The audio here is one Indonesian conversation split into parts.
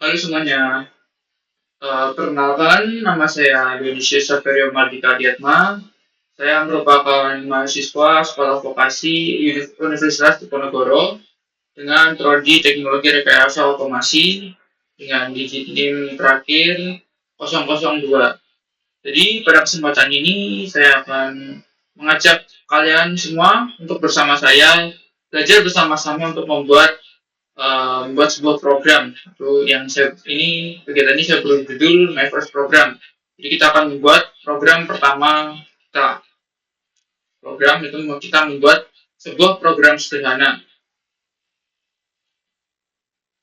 Halo semuanya, perkenalkan nama saya Yudhistira Saverio Mardika Diatma. Saya merupakan mahasiswa Sekolah Vokasi Universitas Diponegoro dengan prodi Teknologi Rekayasa Otomasi dengan digit NIM terakhir 002. Jadi pada kesempatan ini saya akan mengajak kalian semua untuk bersama saya belajar bersama-sama untuk membuat sebuah program atau yang saya ini kegiatan ini saya beri judul My First Program. Jadi kita akan membuat program pertama kita. Program itu kita membuat sebuah program sederhana.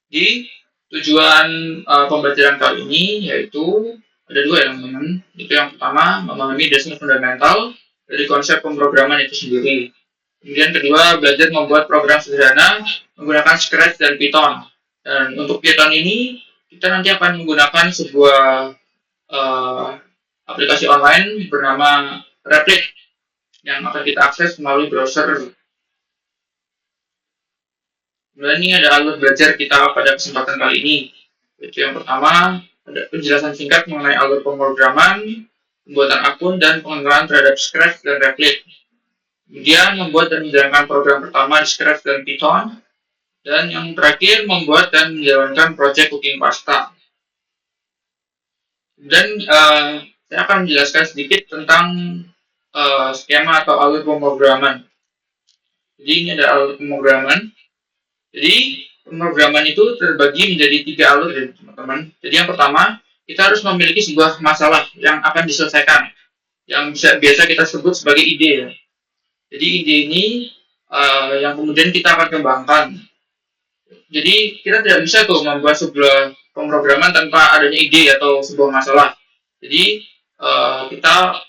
Di tujuan pembelajaran kali ini yaitu ada dua ya teman-teman. Itu yang pertama memahami dasar fundamental dari konsep pemrograman itu sendiri. Kemudian kedua, belajar membuat program sederhana menggunakan Scratch dan Python. Dan untuk Python ini, kita nanti akan menggunakan sebuah aplikasi online bernama Replit yang akan kita akses melalui browser. Kemudian ini ada alur belajar kita pada kesempatan kali ini. Itu yang pertama, ada penjelasan singkat mengenai alur pemrograman, pembuatan akun, dan pengenalan terhadap Scratch dan Replit. Kemudian membuat dan menjalankan program pertama di Scratch dan Python. Dan yang terakhir membuat dan menjalankan project cooking pasta. Dan saya akan menjelaskan sedikit tentang skema atau alur pemrograman. Jadi ini ada alur pemrograman. Jadi pemrograman itu terbagi menjadi 3 alur ya teman-teman. Jadi yang pertama, kita harus memiliki sebuah masalah yang akan diselesaikan, yang biasa kita sebut sebagai ide ya. Jadi ide ini yang kemudian kita akan kembangkan. Jadi kita tidak bisa tuh membuat sebuah pemrograman tanpa adanya ide atau sebuah masalah. Jadi kita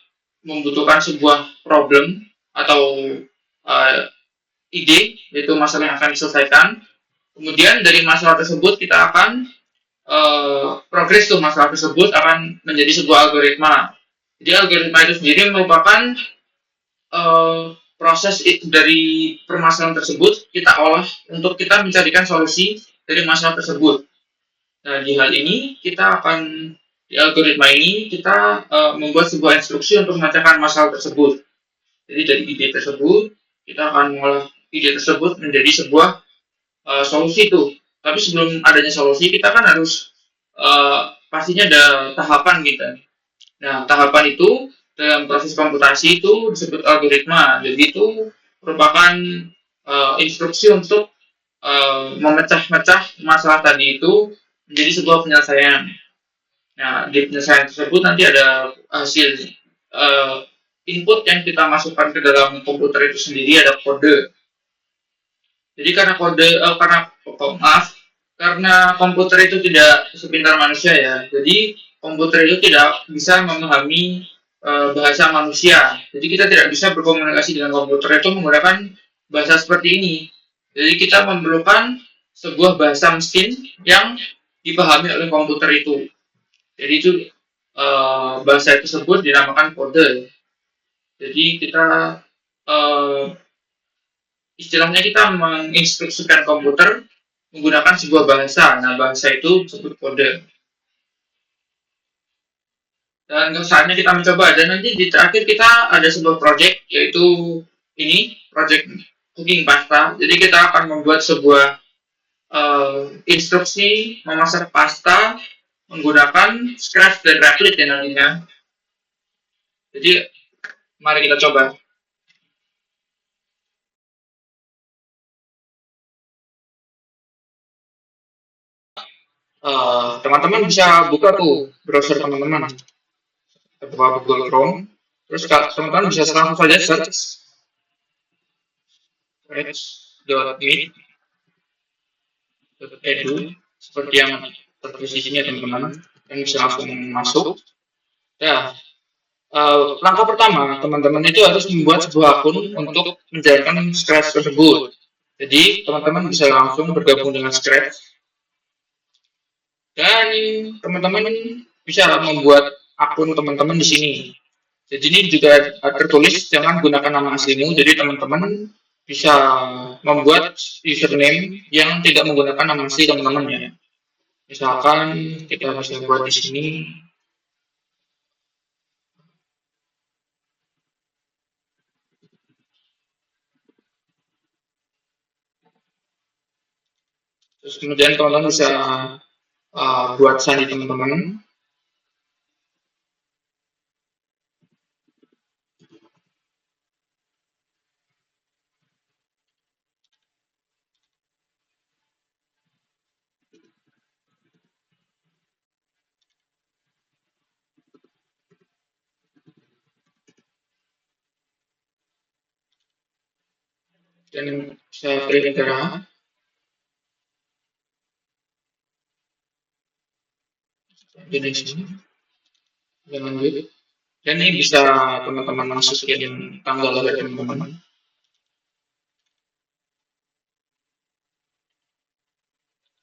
membutuhkan sebuah problem atau ide, yaitu masalah yang akan diselesaikan. Kemudian dari masalah tersebut kita akan progres tuh masalah tersebut akan menjadi sebuah algoritma. Jadi algoritma itu sendiri merupakan proses dari permasalahan tersebut kita olah untuk kita mencarikan solusi dari masalah tersebut. Nah, di hal ini kita akan di algoritma ini kita membuat sebuah instruksi untuk memecahkan masalah tersebut. Jadi dari ide tersebut kita akan mengolah ide tersebut menjadi sebuah solusi itu. Tapi sebelum adanya solusi kita kan harus pastinya ada tahapan kita. Nah, tahapan itu dalam proses komputasi itu disebut algoritma. Jadi itu merupakan instruksi untuk memecah-mecah masalah tadi itu menjadi sebuah penyelesaian. Nah, di penyelesaian tersebut nanti ada hasil input yang kita masukkan ke dalam komputer itu sendiri, ada kode. Jadi karena komputer itu tidak sepintar manusia ya. Jadi komputer itu tidak bisa memahami bahasa manusia. Jadi kita tidak bisa berkomunikasi dengan komputer itu menggunakan bahasa seperti ini. Jadi kita memerlukan sebuah bahasa mesin yang dipahami oleh komputer itu. Jadi itu bahasa tersebut dinamakan kode. Jadi kita istilahnya kita menginstruksikan komputer menggunakan sebuah bahasa. Nah, bahasa itu disebut kode. Dan saatnya kita mencoba. Dan nanti di terakhir kita ada sebuah project, yaitu ini, project cooking pasta. Jadi kita akan membuat sebuah instruksi memasak pasta menggunakan Scratch dan Replit ya nantinya. Jadi mari kita coba. Teman-teman bisa buka tuh browser teman-teman. Buka Google Chrome. Terus teman-teman bisa langsung saja search scratch.me.edu seperti yang tertulis di sini ya teman-teman. Yang bisa langsung masuk. Ya, langkah pertama teman-teman itu harus membuat sebuah akun untuk menjalankan Scratch tersebut. Jadi teman-teman bisa langsung bergabung dengan Scratch dan teman-teman bisa membuat akun teman-teman di sini. Jadi ini juga tertulis jangan gunakan nama aslimu. Jadi teman-teman bisa membuat username yang tidak menggunakan nama asli teman-teman ya. Misalkan kita bisa buat di sini. Terus kemudian teman-teman bisa buat sandi teman-teman. Dan saya pilih negara. Indonesia. Dan lanjut. Dan ini bisa teman-teman masukin tanggal lahir teman-teman.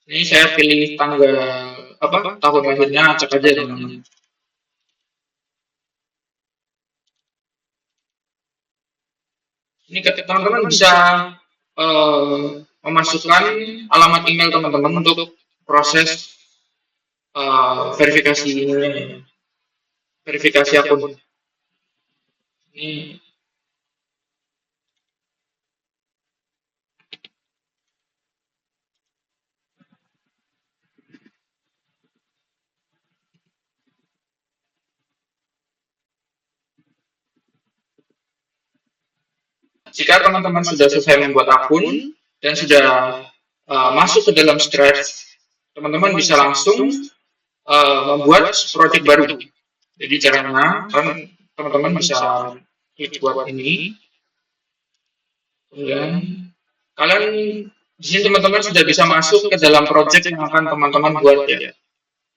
Ini saya pilih tanggal tahun lahirnya, acak aja teman-teman. Ini teman-teman bisa memasukkan alamat email teman-teman untuk proses verifikasi akun. Ini jika teman-teman sudah selesai membuat akun dan sudah masuk ke dalam Scratch, teman-teman bisa langsung membuat project baru. Jadi caranya kan teman-teman bisa klik buat ini, kemudian kalian di sini teman-teman sudah bisa masuk ke dalam project yang akan teman-teman buat ya.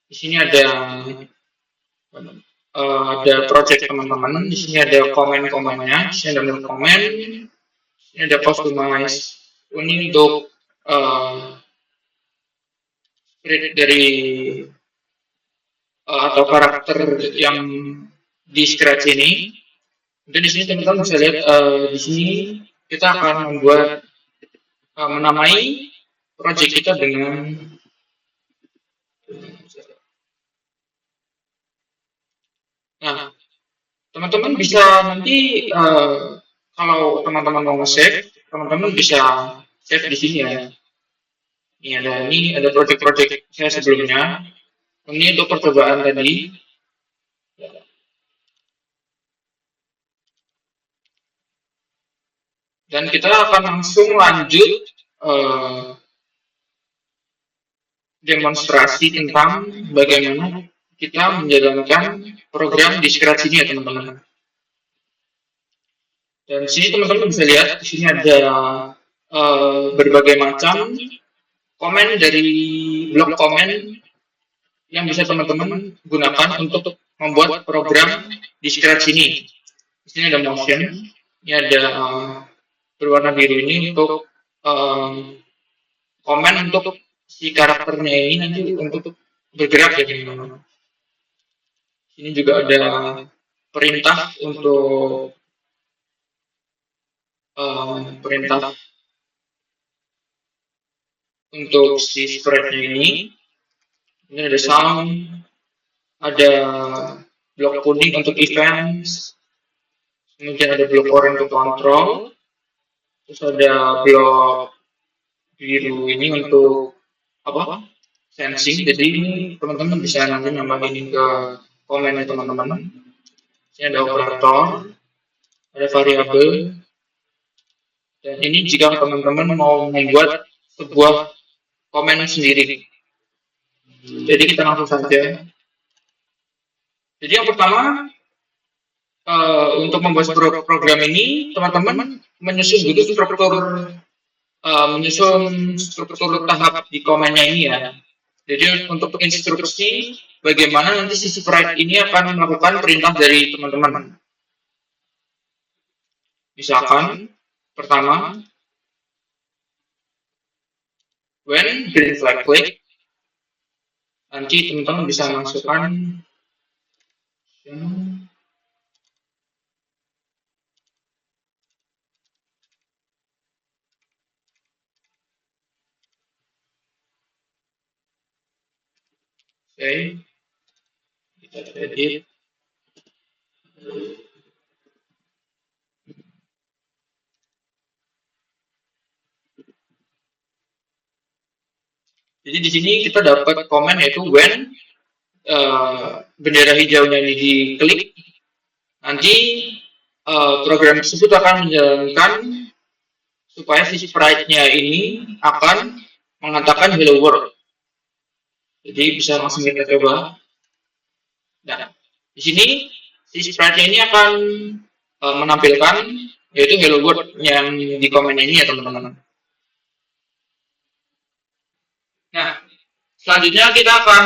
Di sini ada project teman-teman, di sini ada komen-komennya, di sini ada komen, ini ada customize. Ini untuk script dari atau karakter yang di Scratch ini. Dan di sini teman-teman bisa lihat di sini kita akan membuat menamai project kita dengan teman-teman bisa nanti kalau teman-teman mau nge-save, teman-teman bisa save di sini ya. Ini ada project-project saya sebelumnya. Ini untuk percobaan tadi. Dan kita akan langsung lanjut demonstrasi tentang bagaimana kita menjalankan program di Scratch ini ya teman-teman. Dan di sini teman-teman bisa lihat di sini ada berbagai macam komen dari blok komen yang bisa teman-teman gunakan untuk membuat program di Scratch ini. Di sini ada motion, ini ada berwarna biru ini untuk komen untuk si karakternya ini nanti untuk bergerak ya teman-teman. Ini juga ada perintah untuk perintah untuk si sprite ini. Ini ada sound, ada blok kuning untuk events, kemudian ada blok orange untuk control, terus ada blok biru ini untuk sensing. Jadi ini teman-teman bisa nanti nambahin ke komen teman-teman. Ini ada operator, ada variabel, dan ini jika teman-teman mau membuat sebuah komen sendiri. Jadi kita langsung saja. Jadi yang pertama untuk membuat program ini teman-teman menyusun dulu struktur tahap di komennya ini ya. Jadi untuk instruksi bagaimana nanti si sprite ini akan melakukan perintah dari teman-teman. Misalkan pertama when green flag click, nanti teman-teman bisa masukkan Oke, kita edit. Jadi di sini kita dapat komen yaitu when bendera hijaunya ini diklik, nanti program tersebut akan menjalankan supaya si sprite-nya ini akan mengatakan hello world. Jadi bisa langsung kita coba. Nah, di sini si sprite-nya ini akan menampilkan yaitu hello world yang di komen ini ya teman-teman. Nah, selanjutnya kita akan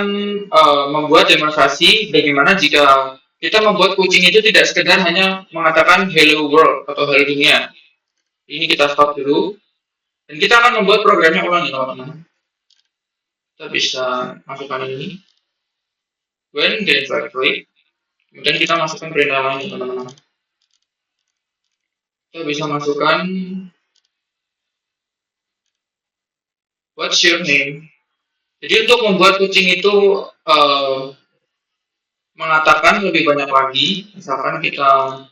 membuat demonstrasi bagaimana jika kita membuat kucing itu tidak sekedar hanya mengatakan hello world atau hello dunia. Ini kita stop dulu dan kita akan membuat programnya ulang ya teman-teman. Kita bisa masukkan ini when then click, kemudian kita masukkan perintah lain teman-teman. Kita bisa masukkan what's your name. Jadi untuk membuat kucing itu mengatakan lebih banyak lagi, misalkan kita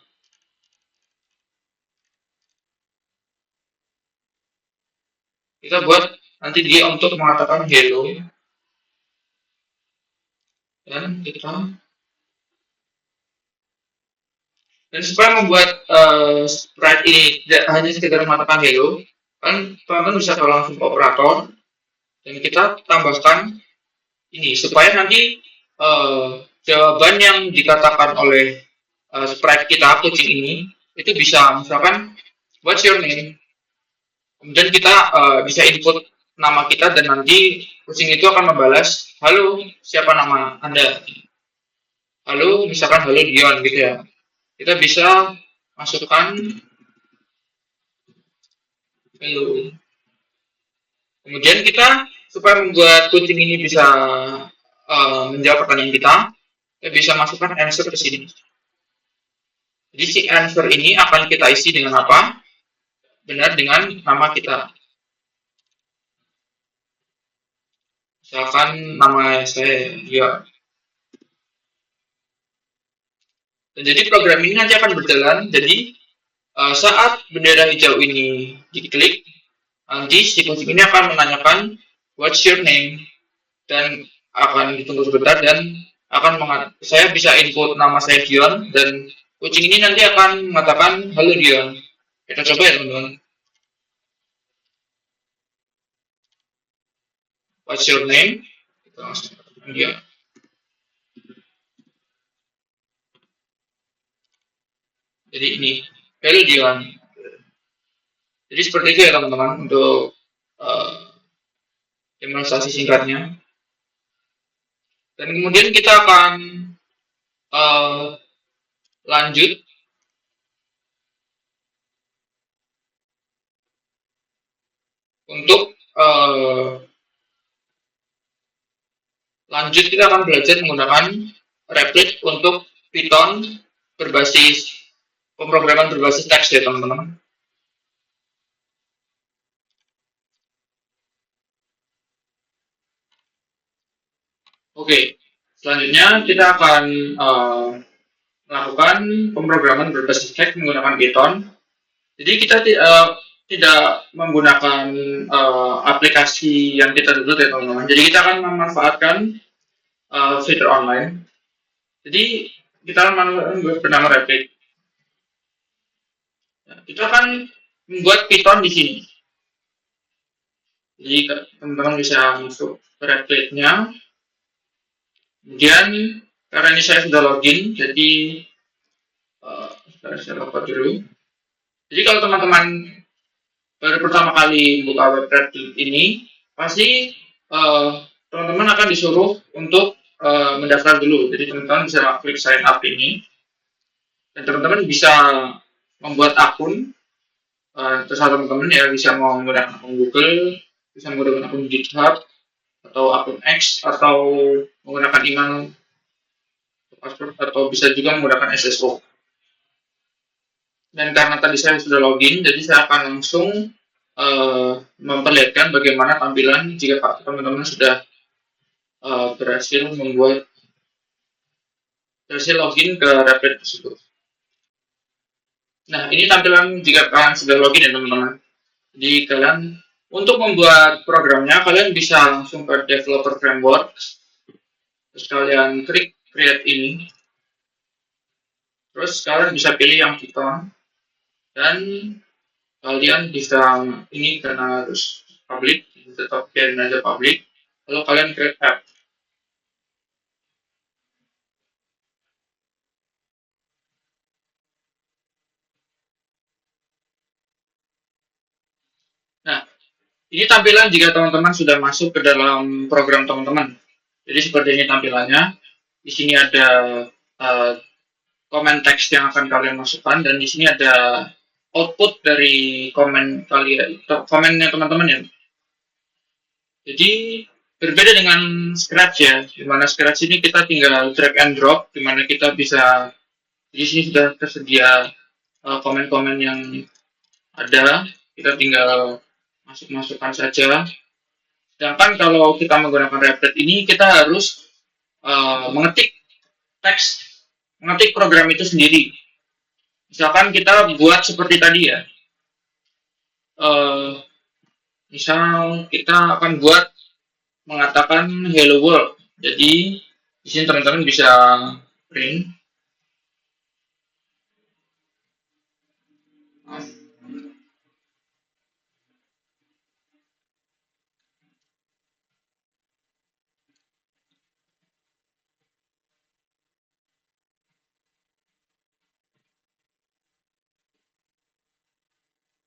buat nanti dia untuk mengatakan hello dan supaya membuat sprite ini tidak hanya sekedar mengatakan hello, kan teman-teman bisa langsung ke operator dan kita tambahkan ini supaya nanti jawaban yang dikatakan oleh sprite kita kucing ini itu bisa misalkan what's your name, kemudian kita bisa input nama kita dan nanti kucing itu akan membalas halo siapa nama Anda, halo misalkan halo Dion gitu ya. Kita bisa masukkan hello. Kemudian kita supaya membuat kucing ini bisa menjawab pertanyaan kita bisa masukkan answer ke sini. Jadi si answer ini akan kita isi dengan apa? Benar dengan nama kita. Misalkan nama saya Dion. Dan jadi program ini nanti akan berjalan. Jadi saat bendera hijau ini diklik, nanti si kucing ini akan menanyakan what's your name dan akan ditunggu sebentar dan saya bisa input nama saya Dion dan kucing ini nanti akan mengatakan halo Dion. Kita coba ya teman-teman. What's your name? Kita langsung Dion. Jadi ini hello Dion. Jadi seperti itu ya teman-teman untuk demonstrasi singkatnya. Dan kemudian kita akan lanjut untuk lanjut kita akan belajar menggunakan Replit untuk Python berbasis pemrograman berbasis teks ya teman-teman. Oke, selanjutnya kita akan melakukan pemrograman berbasis teks menggunakan Python. Jadi kita tidak menggunakan aplikasi yang kita download ya teman-teman. Jadi kita akan memanfaatkan fitur online. Jadi kita akan bernama Replit. Kita akan membuat Python di sini. Jadi teman-teman bisa masuk ke Replit-nya. Kemudian karena ini saya sudah login, jadi saya login dulu. Jadi kalau teman-teman baru pertama kali buka web Replit ini, pasti teman-teman akan disuruh untuk mendaftar dulu. Jadi teman-teman bisa klik sign up ini, dan teman-teman bisa membuat akun. Terserah teman-teman ya, bisa mau menggunakan akun Google, bisa menggunakan akun GitHub atau akun X, atau menggunakan email password, atau bisa juga menggunakan SSO. Dan karena tadi saya sudah login, jadi saya akan langsung memperlihatkan bagaimana tampilan jika teman-teman sudah berhasil login ke Rapid tersebut. Nah, ini tampilan jika kalian sudah login ya teman-teman. Jadi kalian untuk membuat programnya kalian bisa langsung ke developer framework, terus kalian klik create ini, terus kalian bisa pilih yang Python dan kalian bisa ini karena harus public, tetap biarin aja public. Lalu kalian create app. Nah, ini tampilan jika teman-teman sudah masuk ke dalam program teman-teman. Jadi seperti ini tampilannya. Di sini ada uh, komen teks yang akan kalian masukkan dan di sini ada output dari komen kalian, komennya teman-teman ya. Jadi berbeda dengan Scratch ya, di mana Scratch ini kita tinggal drag and drop, di mana kita bisa di sini sudah tersedia komen-komen yang ada, kita tinggal masuk-masukkan saja. Sedangkan kalau kita menggunakan Replit ini, kita harus mengetik teks, mengetik program itu sendiri. Misalkan kita buat seperti tadi ya, uh, misal kita akan buat mengatakan hello world. Jadi di sini teman-teman bisa print.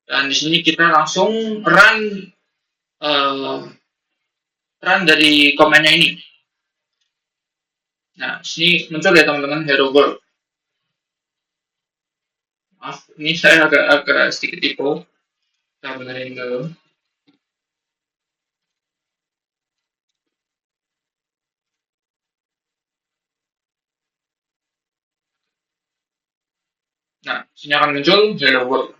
Dan di sini kita langsung uh, run dari komennya ini. Nah, sini muncul ya teman-teman hello world. Maaf, ini saya agak sedikit tipu. Kita benerin dulu. Nah, sini akan muncul hello world.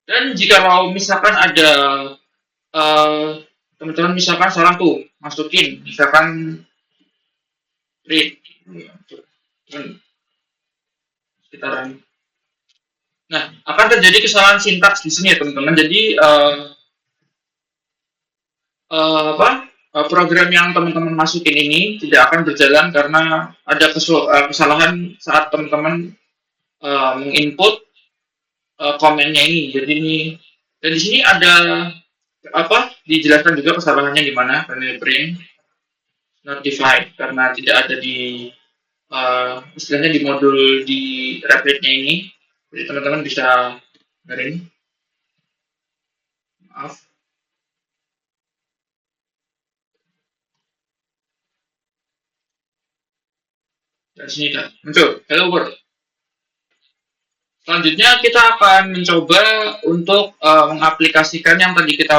Dan jika mau misalkan ada teman-teman misalkan salah tuh masukin misalkan read sekitaran. Nah, akan terjadi kesalahan sintaks di sini ya teman-teman. Jadi apa program yang teman-teman masukin ini tidak akan berjalan karena ada kesalahan saat teman-teman menginput komennya ini. Jadi ini dan di sini ada apa dijelaskan juga kesalahannya di mana karena print notified karena tidak ada di istilahnya di modul di Rapidnya ini. Jadi teman-teman bisa garing. Maaf. Dari sini dah muncul hello world. Selanjutnya kita akan mencoba untuk mengaplikasikan yang tadi kita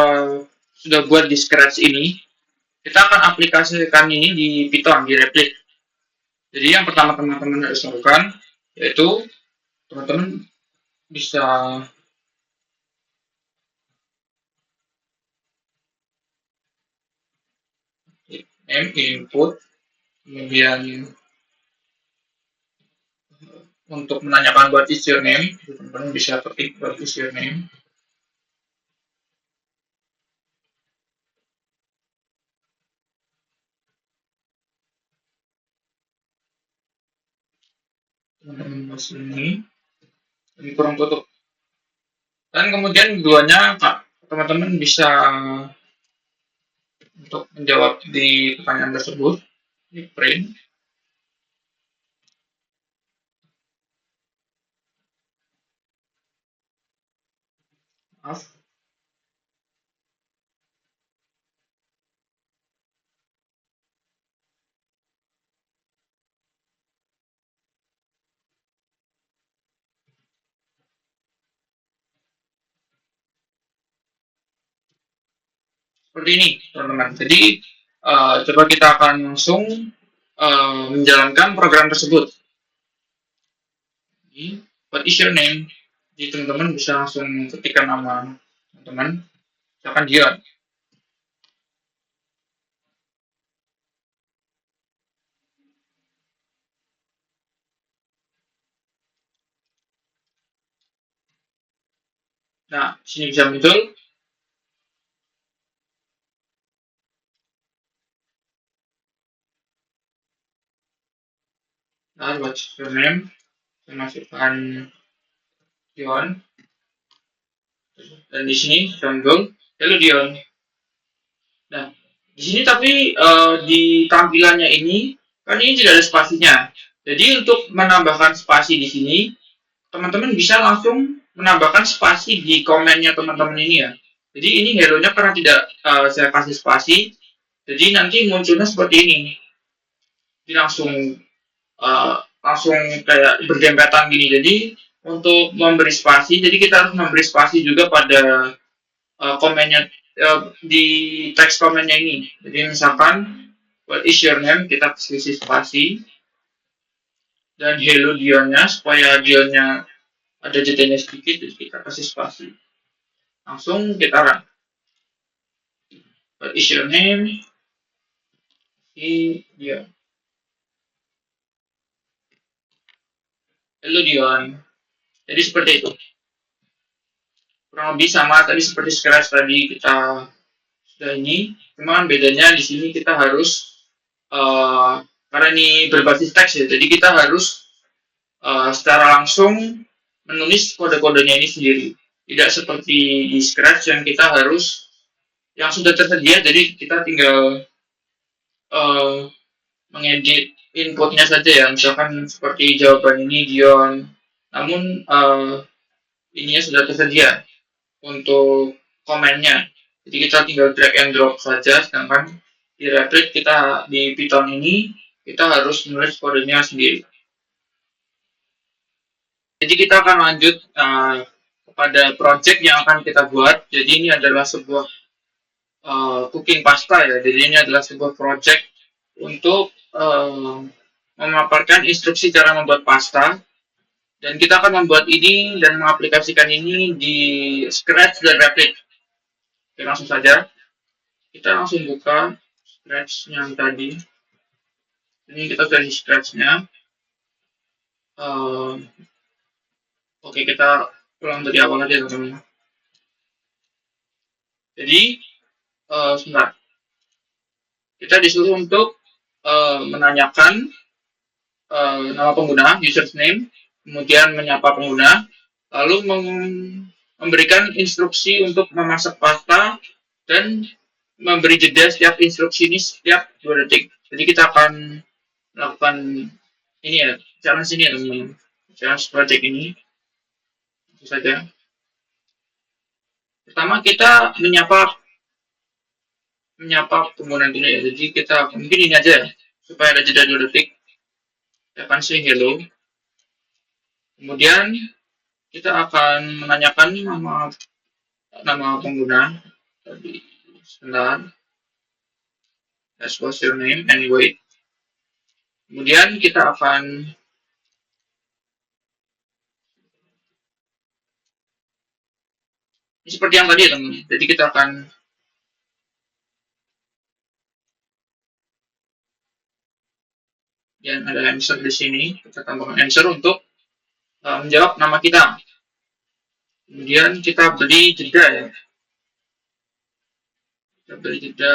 sudah buat di Scratch ini. Kita akan aplikasikan ini di Python, di Replit. Jadi yang pertama teman-teman harus lakukan yaitu teman-teman bisa name input, kemudian untuk menanyakan what is your name, teman-teman bisa ketik what is your name. Teman-teman masuk ini kurang tutup. Dan kemudian keduanya teman-teman bisa untuk menjawab di pertanyaan tersebut di print. Maaf. Seperti ini teman-teman. Jadi coba kita akan langsung menjalankan program tersebut. Ini, what is your name? Jadi teman-teman bisa langsung ketikkan nama teman-teman. Misalkan Dion. Nah, di sini bisa muncul. Nah, what's your name? Saya masukkan Dion. Dan di sini muncul. Hello Dion. Nah, di sini tapi di tampilannya ini kan ini tidak ada spasinya. Jadi untuk menambahkan spasi di sini, teman-teman bisa langsung menambahkan spasi di komennya teman-teman ini ya. Jadi ini hello-nya karena tidak saya kasih spasi, jadi nanti munculnya seperti ini. Jadi langsung kayak berdempetan gini. Jadi untuk memberi spasi, jadi kita harus memberi spasi juga pada komennya di teks komennya ini. Jadi misalkan what is your name, kita kasih spasi dan hello Dionnya supaya Dionnya ada jedanya sedikit, jadi kita kasih spasi. Langsung kita run. What is your name? Dion. Hello Dion. Jadi seperti itu. Kurang lebih sama tadi seperti scratch tadi kita sudah ini. Cuman bedanya di sini kita harus karena ini berbasis teks ya, jadi kita harus secara langsung menulis kode-kodenya ini sendiri. Tidak seperti di Scratch yang kita harus yang sudah tersedia, jadi kita tinggal uh, mengedit inputnya saja ya. Misalkan seperti jawaban ini Dion, namun ininya sudah tersedia untuk komennya. Jadi kita tinggal drag and drop saja, sedangkan di Replit kita di Python ini kita harus menulis kodenya sendiri. Jadi kita akan lanjut kepada project yang akan kita buat. Jadi ini adalah sebuah cooking pasta ya. Jadi ini adalah sebuah project untuk memaparkan instruksi cara membuat pasta. Dan kita akan membuat ini dan mengaplikasikan ini di Scratch dan Replit. Oke, langsung saja. Kita langsung buka Scratch yang tadi. Ini kita sudah di Scratch-nya. Oke, kita ulang dari awal aja teman-teman. Jadi, sebentar. Kita disuruh untuk menanyakan nama pengguna, username, kemudian menyapa pengguna, lalu memberikan instruksi untuk memasak pasta dan memberi jeda setiap instruksi ini setiap 2 detik. Jadi kita akan melakukan ini ya, challenge ini ya teman-teman. Challenge project ini, itu saja. Pertama kita menyapa pengguna dulu ya. Jadi kita mungkin ini aja ya, supaya ada jeda 2 detik. Kita akan say hello. Kemudian kita akan menanyakan nama pengguna tadi. Sebentar. That's what's your name anyway. Kemudian kita akan ini seperti yang tadi ya teman. Jadi kita akan dan ada answer di sini. Kita tambahkan answer untuk menjawab nama kita. Kemudian kita beri jeda ya. Kita beri jeda.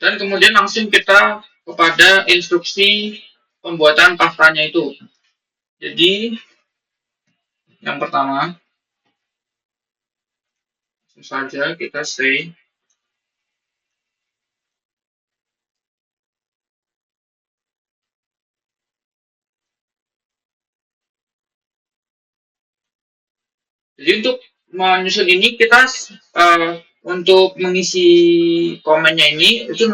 Dan kemudian langsung kita kepada instruksi pembuatan pastanya itu. Jadi yang pertama langsung saja kita say jadi untuk menyusun ini kita untuk mengisi komennya ini itu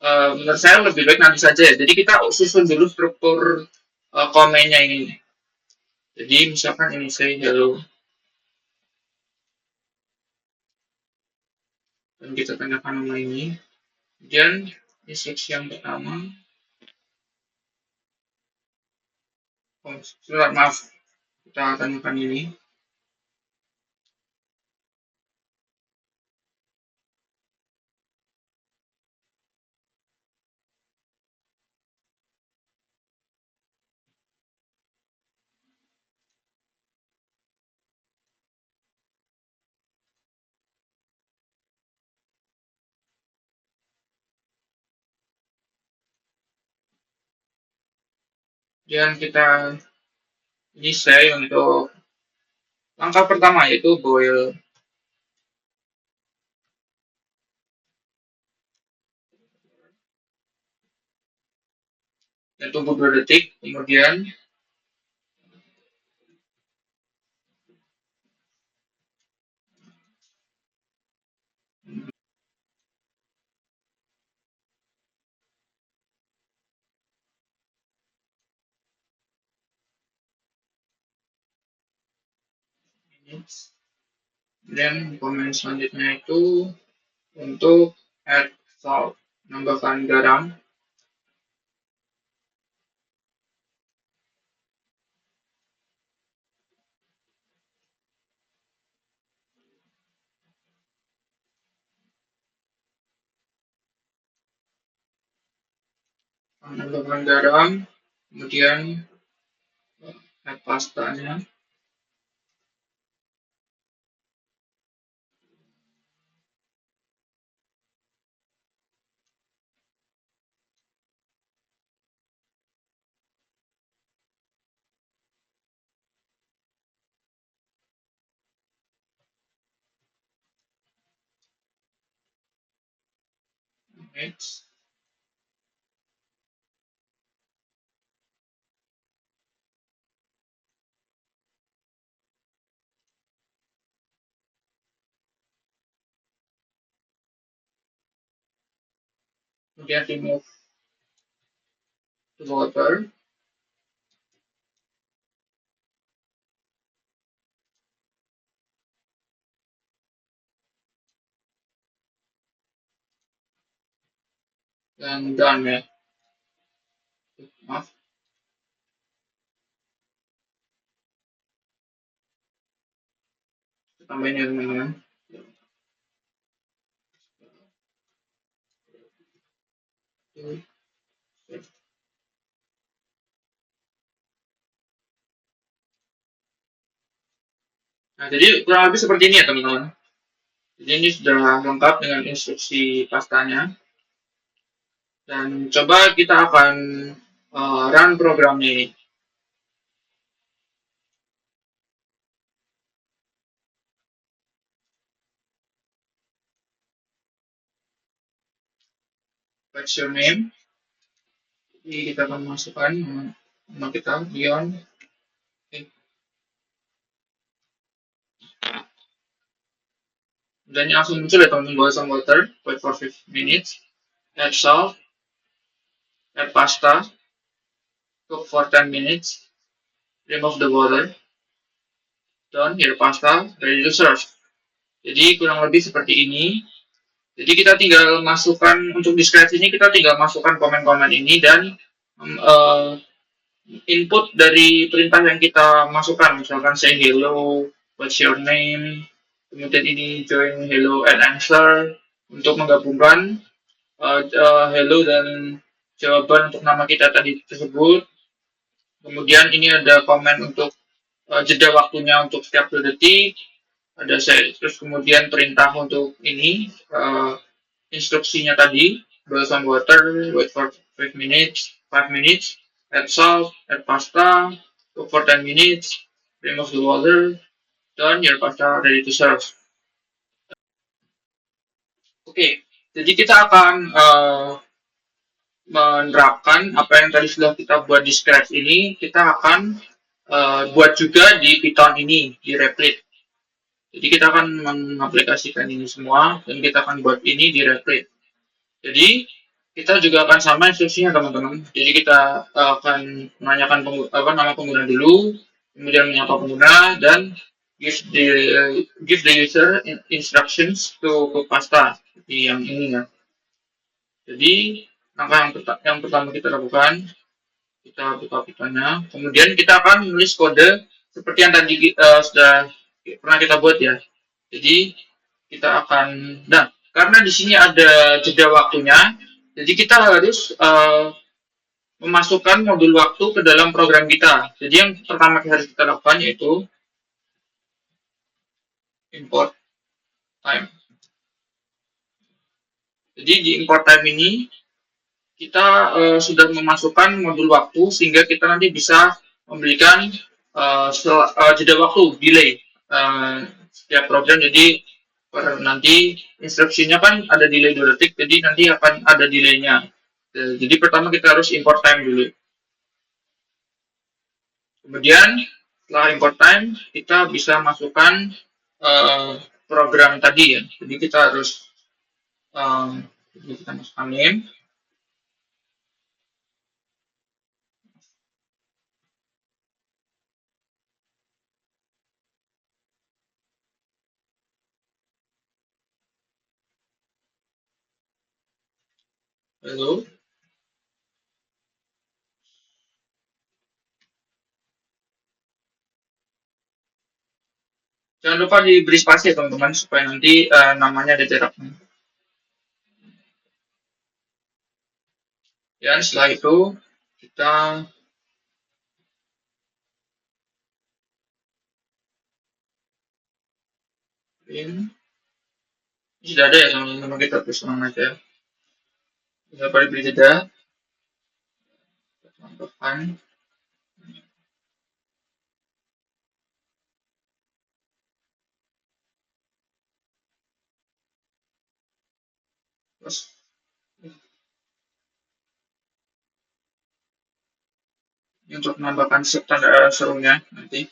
menurut saya lebih baik nanti saja ya. Jadi kita susun dulu struktur komennya ini. Jadi misalkan ini say hello dan kita tandakan nama ini. Kemudian instruksi yang pertama, maaf, kita tandakan ini. Dan kita ini saya untuk langkah pertama yaitu boil. Dan tunggu 2 detik, kemudian dan komen selanjutnya itu untuk add salt, menambahkan garam. Menambahkan garam, kemudian add pastanya. Next. Kemudian remove the water. Dan done ya. Maaf. Tambahin ya teman-teman. Nah, jadi kurang lebih seperti ini ya teman-teman. Jadi ini sudah lengkap dengan instruksi pastanya. Dan coba kita akan run programnya ini. What's your name? Jadi kita akan masukkan nama kita, Dion. Okay. Dan ini langsung muncul ya teman-teman, boil some water, wait for 5 minutes, add salt, add pasta, cook for 10 minutes, remove the water, done, here pasta, ready to serve. Jadi kurang lebih seperti ini. Jadi kita tinggal masukkan, untuk di scratch ini kita tinggal masukkan komen-komen ini dan input dari perintah yang kita masukkan, misalkan say hello, what's your name, kemudian ini join hello and answer untuk menggabungkan hello dan jawaban untuk nama kita tadi tersebut. Kemudian ini ada komen untuk jeda waktunya untuk setiap 2 detik, ada terus kemudian perintah untuk ini instruksinya tadi, boil some water, wait for 5 minutes, add salt, add pasta, cook for 10 minutes, remove the water, done, your pasta ready to serve. Oke, jadi kita akan menerapkan apa yang tadi sudah kita buat di Scratch ini, kita akan buat juga di Python ini, di Replit. Jadi kita akan mengaplikasikan ini semua, dan kita akan buat ini di Replit. Jadi kita juga akan sama instruksinya teman-teman. Jadi kita akan menanyakan nama pengguna dulu, kemudian menyapa pengguna dan give the user instructions to pasta seperti yang ini ya. Jadi langkah yang pertama kita lakukan, kita buka Python-nya, kemudian kita akan menulis kode seperti yang tadi sudah pernah kita buat ya. Jadi kita akan, nah karena di sini ada jeda waktunya, jadi kita harus memasukkan modul waktu ke dalam program kita. Jadi yang pertama harus kita lakukan yaitu import time. Jadi di import time ini kita sudah memasukkan modul waktu sehingga kita nanti bisa memberikan jeda waktu delay setiap program. Jadi nanti instruksinya kan ada delay 2 detik, jadi nanti akan ada delaynya. Jadi pertama kita harus import time dulu. Kemudian setelah import time kita bisa masukkan program tadi ya. Jadi kita harus kita masukkan name. Lalu jangan lupa diberi spasi ya teman-teman supaya nanti namanya ada jaraknya. Dan setelah itu kita ini sudah ada ya teman-teman, kita tulis nama aja. Kita pada beri jeda. Tambahkan. Terus untuk menambahkan tanda serunya nanti.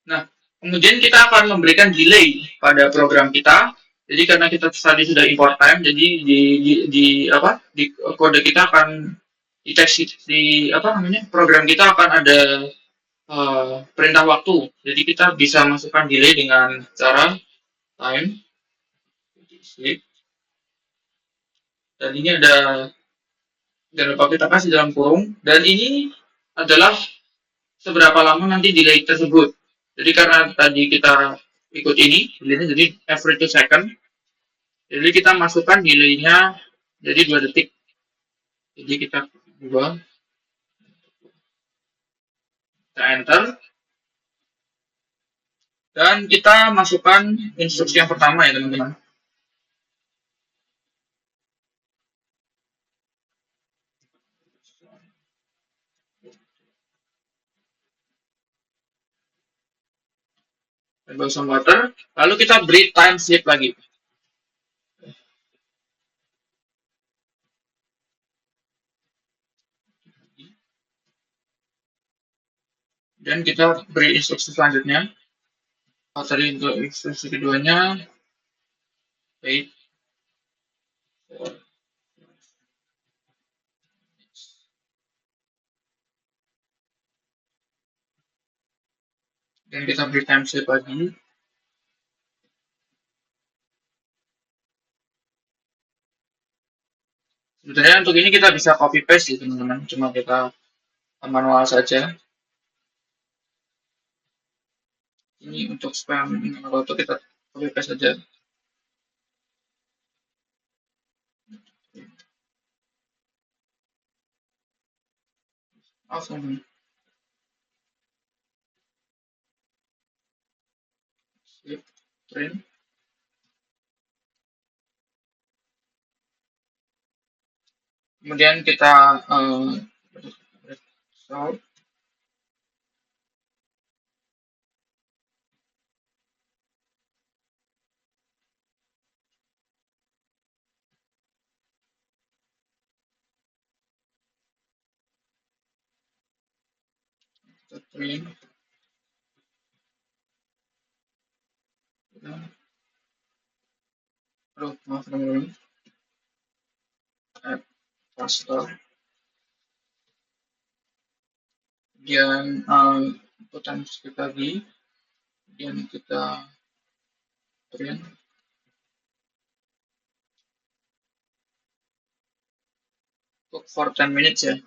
Nah, kemudian kita akan memberikan delay pada program kita. Jadi karena kita tadi sudah import time, jadi di kode kita akan deteksi di apa namanya program kita akan ada perintah waktu. Jadi kita bisa masukkan delay dengan cara time sleep. Dan ini ada jangan lupa kita kasih dalam kurung. Dan ini adalah seberapa lama nanti delay tersebut. Jadi karena tadi kita ikut ini, delaynya jadi every 2 second. Jadi kita masukkan delaynya jadi 2 detik. Jadi kita ubah, kita enter, dan kita masukkan instruksi yang pertama ya teman-teman. Label some water, lalu kita beri time sleep lagi. Dan kita beri instruksi selanjutnya. Tadi untuk instruksi keduanya, wait for, dan kita beri time sleep lagi. Sebenarnya untuk ini kita bisa copy paste ya teman-teman, cuma kita manual saja. Ini untuk spam, kalau itu kita copy paste saja. Langsung sleep print. Kemudian kita result. Print. Aduh, maaf teman-teman. Add faster. Kemudian ikutan skip lagi. Kemudian kita print. Cook for 10 minutes ya.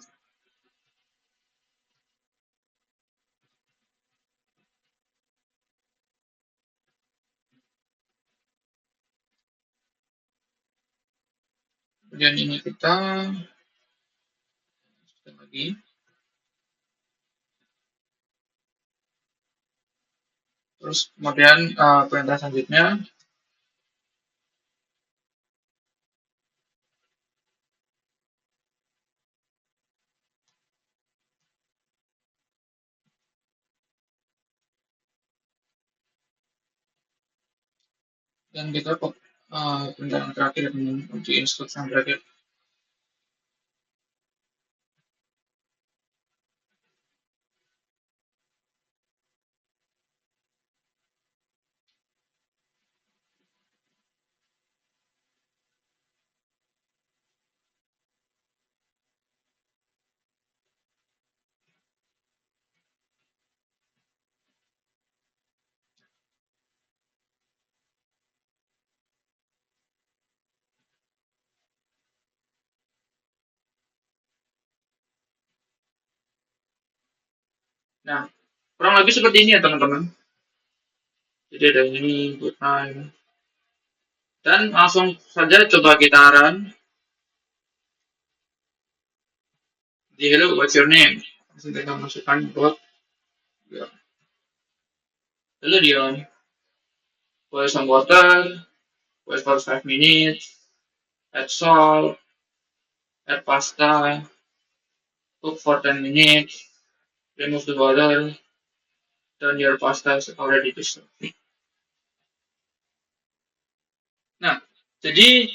Kemudian ini kita lagi. Terus kemudian perintah selanjutnya Dan kita penjelasan terakhir untuk instruksi yang terakhir. Nah, kurang lebih seperti ini ya teman-teman. Jadi ada ini good time. Dan langsung saja coba kita run di hello what's your name. Langsung kita masukkan bot. Ya. Lalu di on. Boil some water. Wait for 5 minutes. Add salt. Add pasta. Cook for 10 minutes. Remove the water. Then your pasta is already to serve. Nah, jadi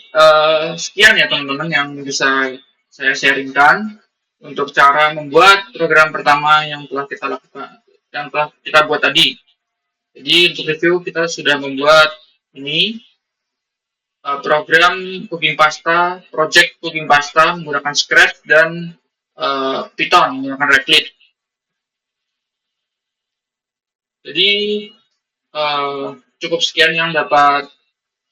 sekian ya teman-teman yang bisa saya sharingkan untuk cara membuat program pertama yang telah kita lakukan, yang telah kita buat tadi. Jadi untuk review kita sudah membuat ini program cooking pasta, project cooking pasta menggunakan Scratch dan Python menggunakan Replit. Jadi cukup sekian yang dapat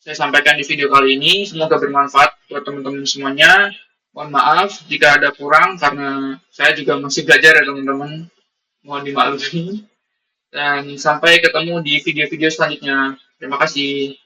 saya sampaikan di video kali ini. Semoga bermanfaat buat teman-teman semuanya. Mohon maaf jika ada kurang karena saya juga masih belajar ya teman-teman. Mohon dimaklumi. Dan sampai ketemu di video-video selanjutnya. Terima kasih.